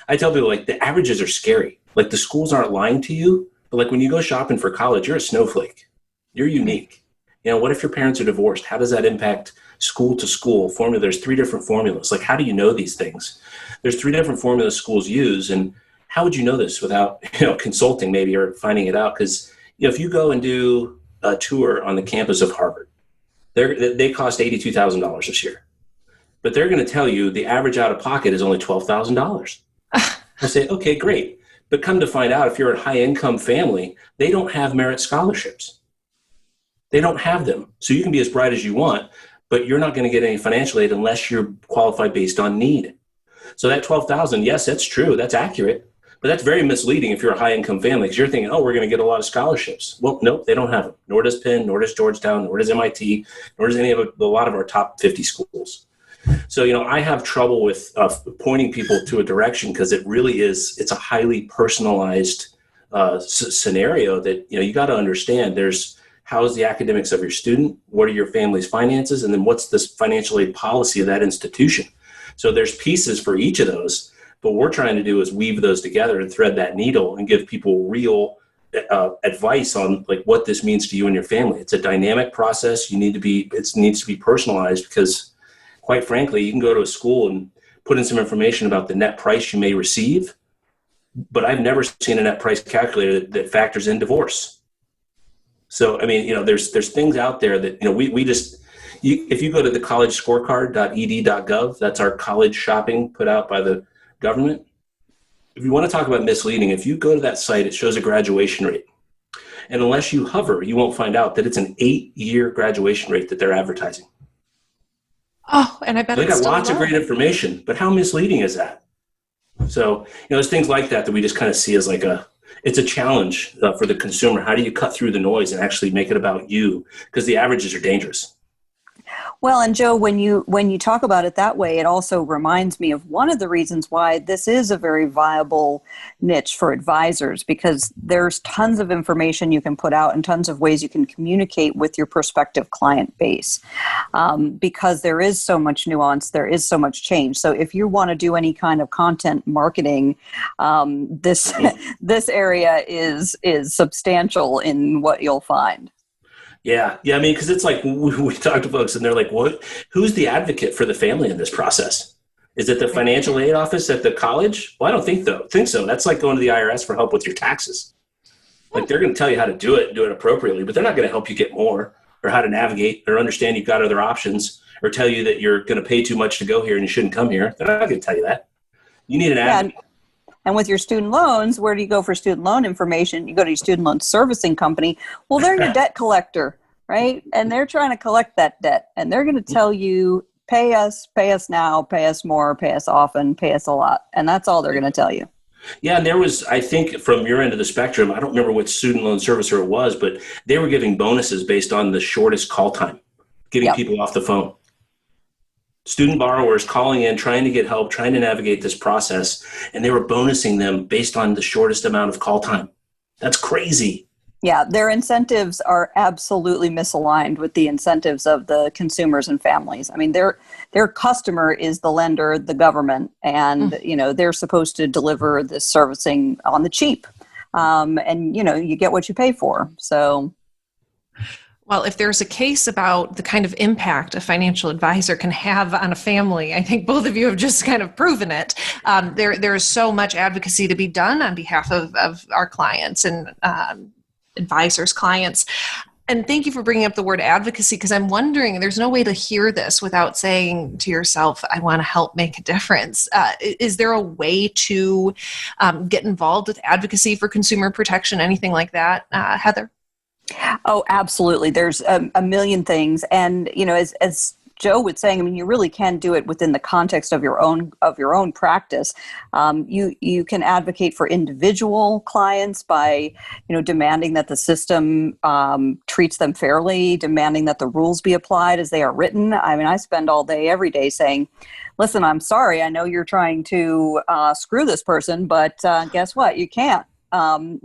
I tell people, like, the averages are scary. Like, the schools aren't lying to you, but like when you go shopping for college, you're a snowflake. You're unique. What if your parents are divorced? How does that impact school to school formula? There's 3 different formulas. Like, how do you know these things? There's 3 different formulas schools use. And how would you know this without, consulting maybe or finding it out? Because, if you go and do a tour on the campus of Harvard, they cost $82,000 this year, but they're going to tell you the average out of pocket is only $12,000. I say, okay, great. But come to find out, if you're a high income family, they don't have merit scholarships. They don't have them. So you can be as bright as you want, but you're not going to get any financial aid unless you're qualified based on need. So that $12,000, yes, that's true. That's accurate. But that's very misleading if you're a high income family, because you're thinking, oh, we're going to get a lot of scholarships. Well, nope, they don't have them. Nor does Penn, nor does Georgetown, nor does MIT, nor does a lot of our top 50 schools. So, I have trouble with pointing people to a direction, because it really is, it's a highly personalized scenario that, you got to understand. There's, how's the academics of your student? What are your family's finances? And then what's this financial aid policy of that institution? So there's pieces for each of those, but what we're trying to do is weave those together and thread that needle and give people real advice on like what this means to you and your family. It's a dynamic process. It needs to be personalized, because quite frankly, you can go to a school and put in some information about the net price you may receive, but I've never seen a net price calculator that factors in divorce. So, I mean, there's things out there that, if you go to the collegescorecard.ed.gov, that's our college shopping put out by the government. If you want to talk about misleading, if you go to that site, it shows a graduation rate. And unless you hover, you won't find out that it's an 8-year graduation rate that they're advertising.
Oh, and I bet
they got lots of great information, but how misleading is that? So, there's things like that we just kind of see as like it's a challenge for the consumer. How do you cut through the noise and actually make it about you? Because the averages are dangerous.
Well, and Joe, when you talk about it that way, it also reminds me of one of the reasons why this is a very viable niche for advisors, because there's tons of information you can put out and tons of ways you can communicate with your prospective client base, because there is so much nuance, there is so much change. So if you want to do any kind of content marketing, this this area is substantial in what you'll find.
Yeah. I mean, because it's like we talk to folks and they're like, "What? Who's the advocate for the family in this process? Is it the financial aid office at the college?" Well, I don't think so. That's like going to the IRS for help with your taxes. Like they're going to tell you how to do it and do it appropriately, but they're not going to help you get more or how to navigate or understand you've got other options or tell you that you're going to pay too much to go here and you shouldn't come here. They're not going to tell you that. You need an advocate.
And with your student loans, where do you go for student loan information? You go to your student loan servicing company. Well, they're your debt collector, right? And they're trying to collect that debt. And they're going to tell you, pay us now, pay us more, pay us often, pay us a lot. And that's all they're going to tell you.
Yeah, and there was, I think, from your end of the spectrum, I don't remember which student loan servicer it was, but they were giving bonuses based on the shortest call time, getting people off the phone. Student borrowers calling in, trying to get help, trying to navigate this process, and they were bonusing them based on the shortest amount of call time. That's crazy.
Yeah, their incentives are absolutely misaligned with the incentives of the consumers and families. I mean, their customer is the lender, the government, and they're supposed to deliver this servicing on the cheap. And you get what you pay for. So,
well, if there's a case about the kind of impact a financial advisor can have on a family, I think both of you have just kind of proven it. There's so much advocacy to be done on behalf of our clients and advisors' clients. And thank you for bringing up the word advocacy, because I'm wondering, there's no way to hear this without saying to yourself, I want to help make a difference. Is there a way to get involved with advocacy for consumer protection, anything like that, Heather?
Oh, absolutely. There's a million things. And, as Joe was saying, I mean, you really can do it within the context of your own practice. You can advocate for individual clients by, demanding that the system treats them fairly, demanding that the rules be applied as they are written. I mean, I spend all day, every day saying, listen, I'm sorry, I know you're trying to screw this person, but guess what? You can't. And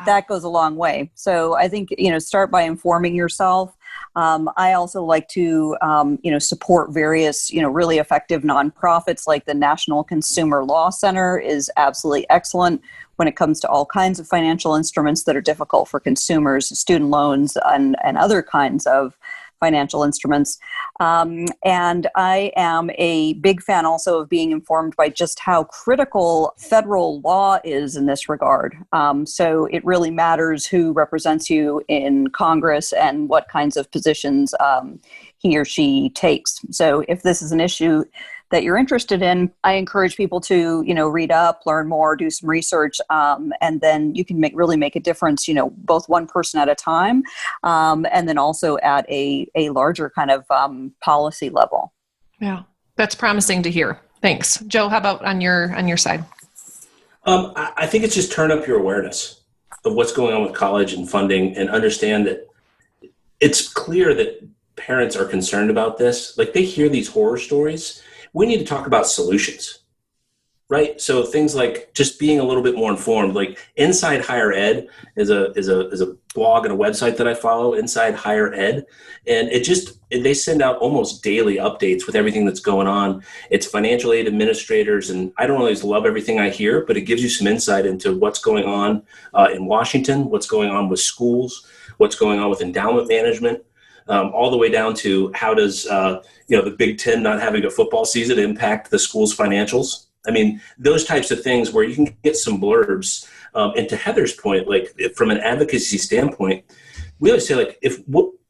that goes a long way. So I think, start by informing yourself. I also like to, support various, really effective nonprofits like the National Consumer Law Center is absolutely excellent when it comes to all kinds of financial instruments that are difficult for consumers, student loans and other kinds of financial instruments. And I am a big fan also of being informed by just how critical federal law is in this regard. So it really matters who represents you in Congress and what kinds of positions he or she takes. So if this is an issue that you're interested in, I encourage people to, read up, learn more, do some research, and then you can really make a difference, both one person at a time, and then also at a larger kind of policy level.
Yeah, that's promising to hear. Thanks. Joe, how about on your side?
I think it's just turn up your awareness of what's going on with college and funding, and understand that it's clear that parents are concerned about this. Like, they hear these horror stories. We need to talk about solutions, right? So things like just being a little bit more informed. Like Inside Higher Ed is a blog and a website that I follow, Inside Higher Ed, and they send out almost daily updates with everything that's going on. It's financial aid administrators, and I don't always love everything I hear, but it gives you some insight into what's going on in Washington, what's going on with schools, what's going on with endowment management. All the way down to how does the Big Ten not having a football season impact the school's financials? I mean, those types of things where you can get some blurbs. And to Heather's point, like from an advocacy standpoint, we always say, like, if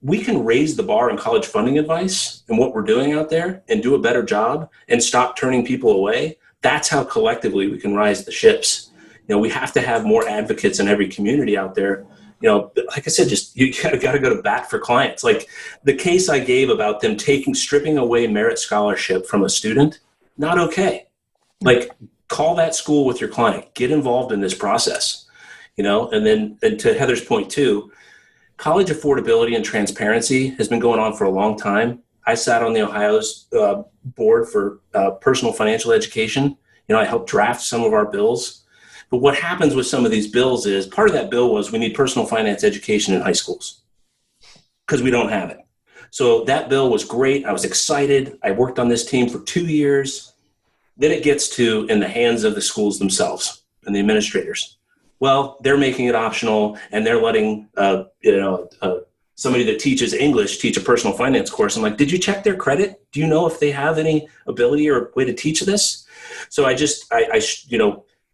we can raise the bar in college funding advice and what we're doing out there and do a better job and stop turning people away, that's how collectively we can rise the ships. We have to have more advocates in every community out there. Like I said, just you got to go to bat for clients. Like the case I gave about them stripping away merit scholarship from a student, not okay. Like, call that school with your client, get involved in this process, and to Heather's point too, college affordability and transparency has been going on for a long time. I sat on the Ohio's board for personal financial education. I helped draft some of our bills. But what happens with some of these bills is part of that bill was we need personal finance education in high schools because we don't have it. So that bill was great. I was excited. I worked on this team for 2 years. Then it gets to in the hands of the schools themselves and the administrators. Well, they're making it optional and they're letting somebody that teaches English teach a personal finance course. I'm like, did you check their credit? Do you know if they have any ability or way to teach this? So I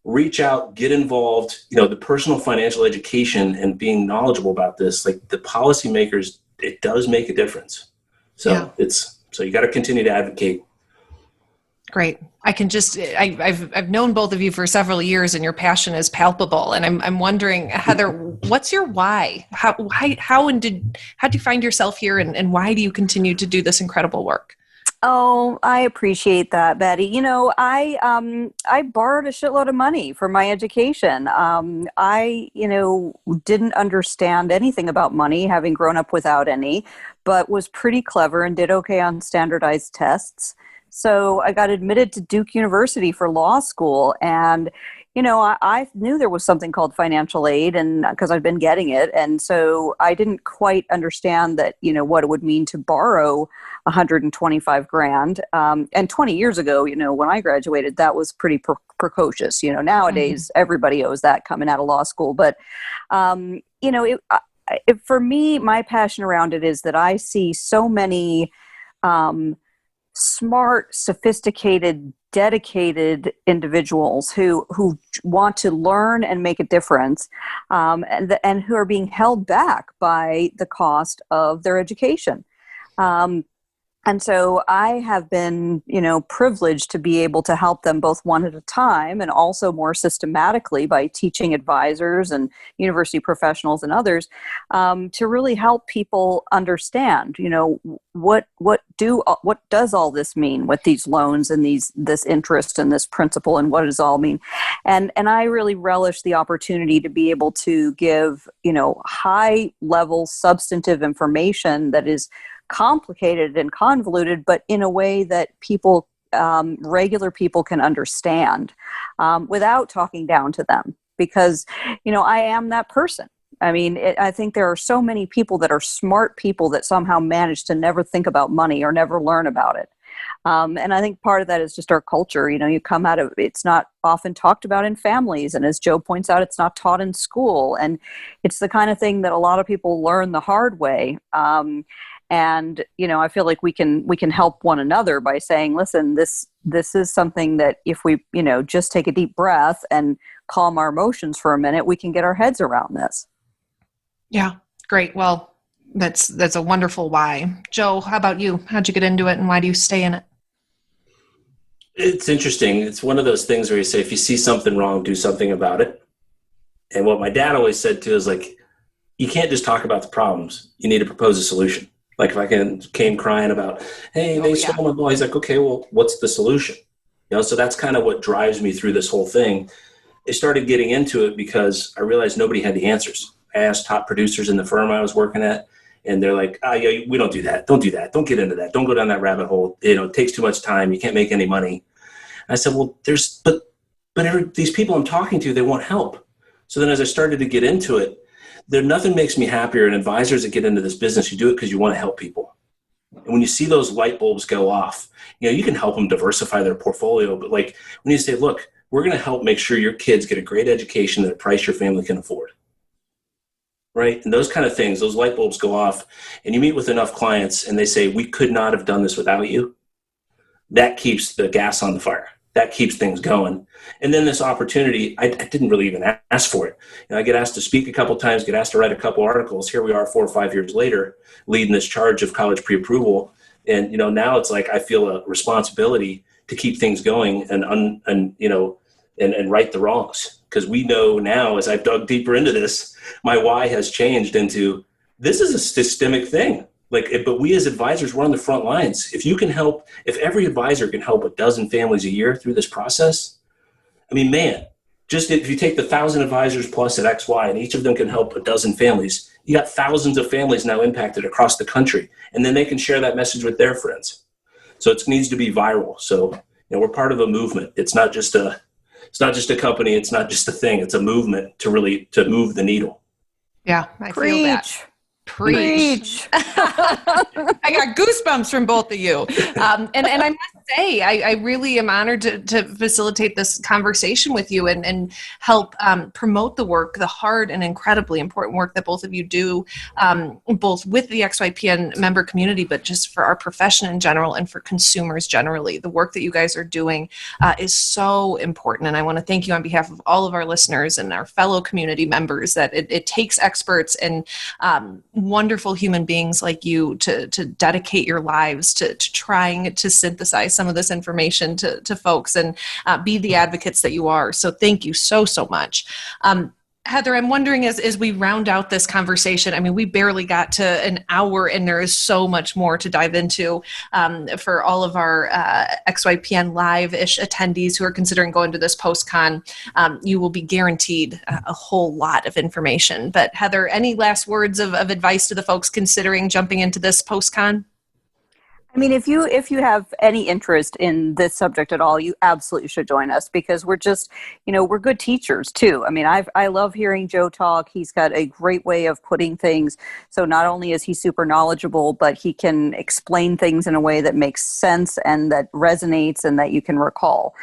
reach out, get involved, the personal financial education and being knowledgeable about this, like the policymakers, it does make a difference. So so you got to continue to advocate.
Great. I've known both of you for several years and your passion is palpable. And I'm wondering, Heather, what's your why? How did you find yourself here and why do you continue to do this incredible work?
Oh, I appreciate that, Betty. I borrowed a shitload of money for my education. I didn't understand anything about money, having grown up without any, but was pretty clever and did okay on standardized tests. So I got admitted to Duke University for law school, and I knew there was something called financial aid, and because I've been getting it, and so I didn't quite understand that what it would mean to borrow $125,000. And 20 years ago, when I graduated, that was pretty precocious. Nowadays everybody owes that coming out of law school, but for me, my passion around it is that I see so many smart, sophisticated, dedicated individuals who want to learn and make a difference, and who are being held back by the cost of their education. And so I have been, privileged to be able to help them both one at a time and also more systematically by teaching advisors and university professionals and others to really help people understand, what does all this mean with these loans and this interest and this principle, and what does it all mean? And I really relish the opportunity to be able to give, high level substantive information that is complicated and convoluted, but in a way that people, regular people, can understand without talking down to them. Because, I am that person. I mean, I think there are so many people that are smart people that somehow manage to never think about money or never learn about it. And I think part of that is just our culture. You come out of, it's not often talked about in families. And as Joe points out, it's not taught in school. And it's the kind of thing that a lot of people learn the hard way. And, I feel like we can help one another by saying, listen, this is something that if we, just take a deep breath and calm our emotions for a minute, we can get our heads around this.
Yeah. Great. Well, that's a wonderful why. Joe, how about you? How'd you get into it and why do you stay in it?
It's interesting. It's one of those things where you say, if you see something wrong, do something about it. And what my dad always said too is like, you can't just talk about the problems. You need to propose a solution. Like if I came crying about, hey, they stole my ball. He's like, okay, well, what's the solution? So that's kind of what drives me through this whole thing. I started getting into it because I realized nobody had the answers. I asked top producers in the firm I was working at, and they're like, yeah, we don't do that. Don't do that. Don't get into that. Don't go down that rabbit hole. It takes too much time. You can't make any money. And I said, well, but these people I'm talking to, they want help. So then as I started to get into it, nothing makes me happier than advisors that get into this business. You do it because you want to help people. And when you see those light bulbs go off, you can help them diversify their portfolio. But like when you say, look, we're going to help make sure your kids get a great education at a price your family can afford. Right? And those kind of things, those light bulbs go off, and you meet with enough clients and they say, we could not have done this without you. That keeps the gas on the fire. That keeps things going. And then this opportunity, I didn't really even ask for it. I get asked to speak a couple times, get asked to write a couple articles. Here we are 4 or 5 years later, leading this charge of college pre-approval. And, now it's like I feel a responsibility to keep things going and right the wrongs. Because we know now, as I've dug deeper into this, my why has changed into this is a systemic thing. But we as advisors, we're on the front lines. If every advisor can help a dozen families a year through this process, I mean, man, just if you take the 1,000 advisors plus at XY and each of them can help a dozen families, you got thousands of families now impacted across the country, and then they can share that message with their friends. So it needs to be viral. So, we're part of a movement. It's not just a company. It's not just a thing. It's a movement to move the needle.
Yeah, I feel that. Preach. I got goosebumps from both of you. And I must say, I really am honored to facilitate this conversation with you and help promote the work, the hard and incredibly important work that both of you do, both with the XYPN member community, but just for our profession in general and for consumers generally. The work that you guys are doing is so important. And I want to thank you on behalf of all of our listeners and our fellow community members that it takes experts and wonderful human beings like you to dedicate your lives to trying to synthesize some of this information to folks and be the advocates that you are. So thank you so much. Heather, I'm wondering as we round out this conversation, I mean, we barely got to an hour and there is so much more to dive into for all of our XYPN Live-ish attendees who are considering going to this post-con. You will be guaranteed a whole lot of information. But Heather, any last words of advice to the folks considering jumping into this post-con?
I mean, if you have any interest in this subject at all, you absolutely should join us because we're just, we're good teachers too. I mean, I love hearing Joe talk. He's got a great way of putting things. So not only is he super knowledgeable, but he can explain things in a way that makes sense and that resonates and that you can recall.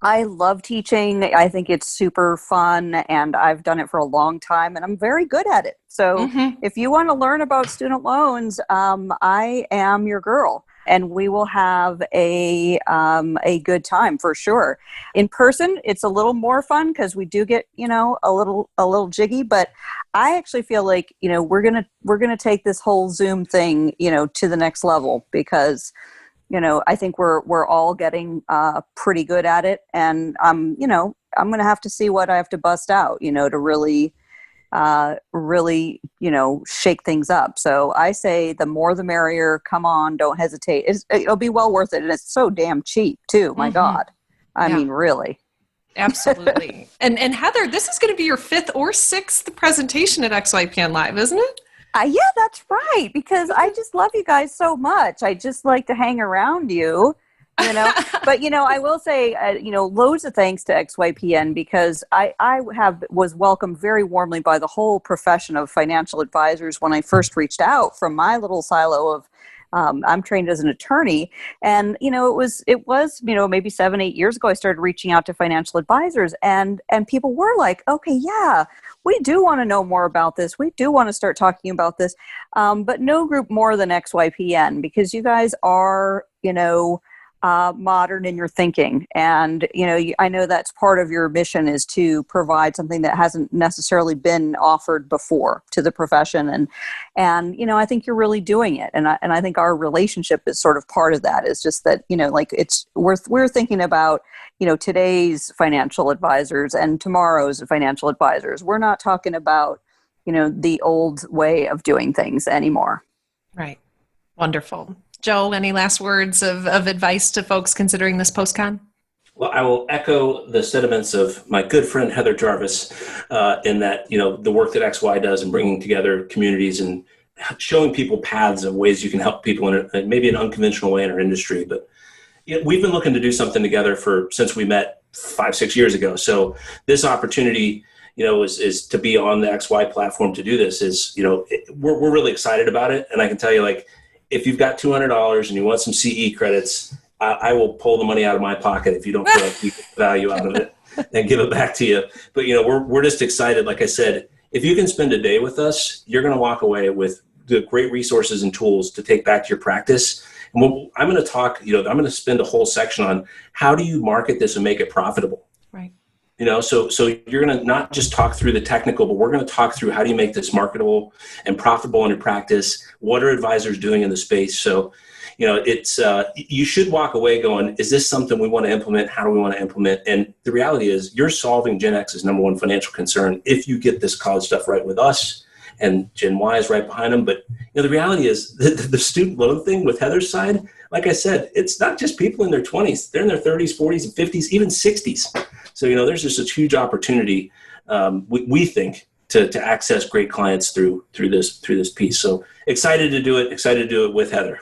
I love teaching. I think it's super fun and I've done it for a long time and I'm very good at it. So if you want to learn about student loans, I am your girl and we will have a good time for sure. In person, it's a little more fun because we do get, a little jiggy, but I actually feel like, we're going to take this whole Zoom thing, to the next level because I think we're all getting pretty good at it, and I'm going to have to see what I have to bust out, to really shake things up. So I say the more the merrier. Come on, don't hesitate. It'll be well worth it, and it's so damn cheap too. My God, I mean, really.
Absolutely. And Heather, this is going to be your 5th or 6th presentation at XYPN Live, isn't it?
Yeah, that's right. Because I just love you guys so much. I just like to hang around you, But, I will say, loads of thanks to XYPN because I was welcomed very warmly by the whole profession of financial advisors when I first reached out from my little silo of I'm trained as an attorney. And, it was maybe 7-8 years ago, I started reaching out to financial advisors and people were like, okay, yeah, we do want to know more about this. We do want to start talking about this. But no group more than XYPN because you guys are, modern in your thinking. And, I know that's part of your mission is to provide something that hasn't necessarily been offered before to the profession. And I think you're really doing it. And I think our relationship is sort of part of that. It's just that, we're thinking about, today's financial advisors and tomorrow's financial advisors. We're not talking about, the old way of doing things anymore.
Right. Wonderful. Joe, any last words of advice to folks considering this post-con?
Well, I will echo the sentiments of my good friend Heather Jarvis in that, the work that XY does in bringing together communities and showing people paths of ways you can help people in maybe an unconventional way in our industry. But we've been looking to do something together since we met 5-6 years ago. So this opportunity, is to be on the XY platform to do this we're really excited about it. And I can tell you, if you've got $200 and you want some CE credits, I will pull the money out of my pocket if you don't feel like you get the value out of it and give it back to you. But, we're just excited. Like I said, if you can spend a day with us, you're going to walk away with the great resources and tools to take back to your practice. And I'm going to talk, I'm going to spend a whole section on how do you market this and make it profitable?
Right.
So you're going to not just talk through the technical, but we're going to talk through how do you make this marketable and profitable in your practice? What are advisors doing in the space? So, it's you should walk away going, is this something we want to implement? How do we want to implement? And the reality is you're solving Gen X's number one financial concern if you get this college stuff right with us, and Gen Y is right behind them. But the reality is the student loan thing with Heather's side, like I said, it's not just people in their 20s. They're in their 30s, 40s, and 50s, even 60s. So, there's just a huge opportunity, we think, to access great clients through this piece. So excited to do it with Heather.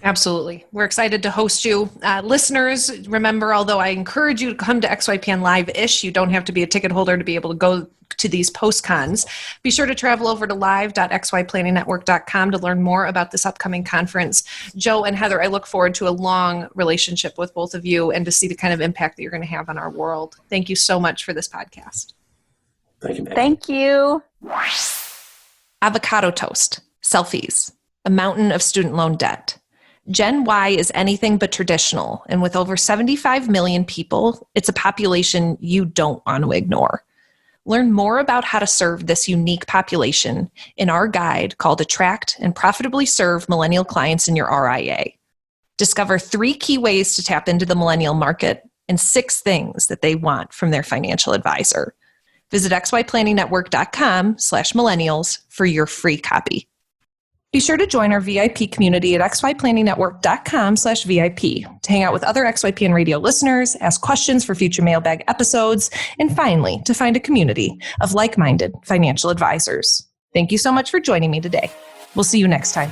Absolutely. We're excited to host you. Listeners, remember, although I encourage you to come to XYPN Live-ish, you don't have to be a ticket holder to be able to go to these post-cons. Be sure to travel over to live.xyplanningnetwork.com to learn more about this upcoming conference. Joe and Heather, I look forward to a long relationship with both of you and to see the kind of impact that you're going to have on our world. Thank you so much for this podcast.
Thank you, Maggie.
Thank you.
Avocado toast, selfies, a mountain of student loan debt. Gen Y is anything but traditional, and with over 75 million people, it's a population you don't want to ignore. Learn more about how to serve this unique population in our guide called Attract and Profitably Serve Millennial Clients in Your RIA. Discover 3 key ways to tap into the millennial market and 6 things that they want from their financial advisor. Visit xyplanningnetwork.com/millennials for your free copy. Be sure to join our VIP community at xyplanningnetwork.com/VIP to hang out with other XYPN radio listeners, ask questions for future mailbag episodes, and finally, to find a community of like-minded financial advisors. Thank you so much for joining me today. We'll see you next time.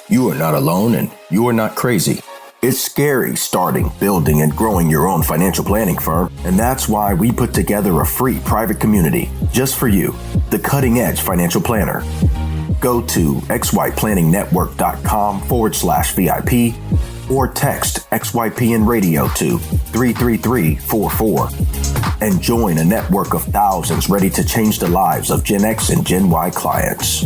You are not alone and you are not crazy. It's scary starting, building, and growing your own financial planning firm, and that's why we put together a free private community just for you, the Cutting Edge Financial Planner. Go to xyplanningnetwork.com/VIP or text XYPN Radio to 33344 and join a network of thousands ready to change the lives of Gen X and Gen Y clients.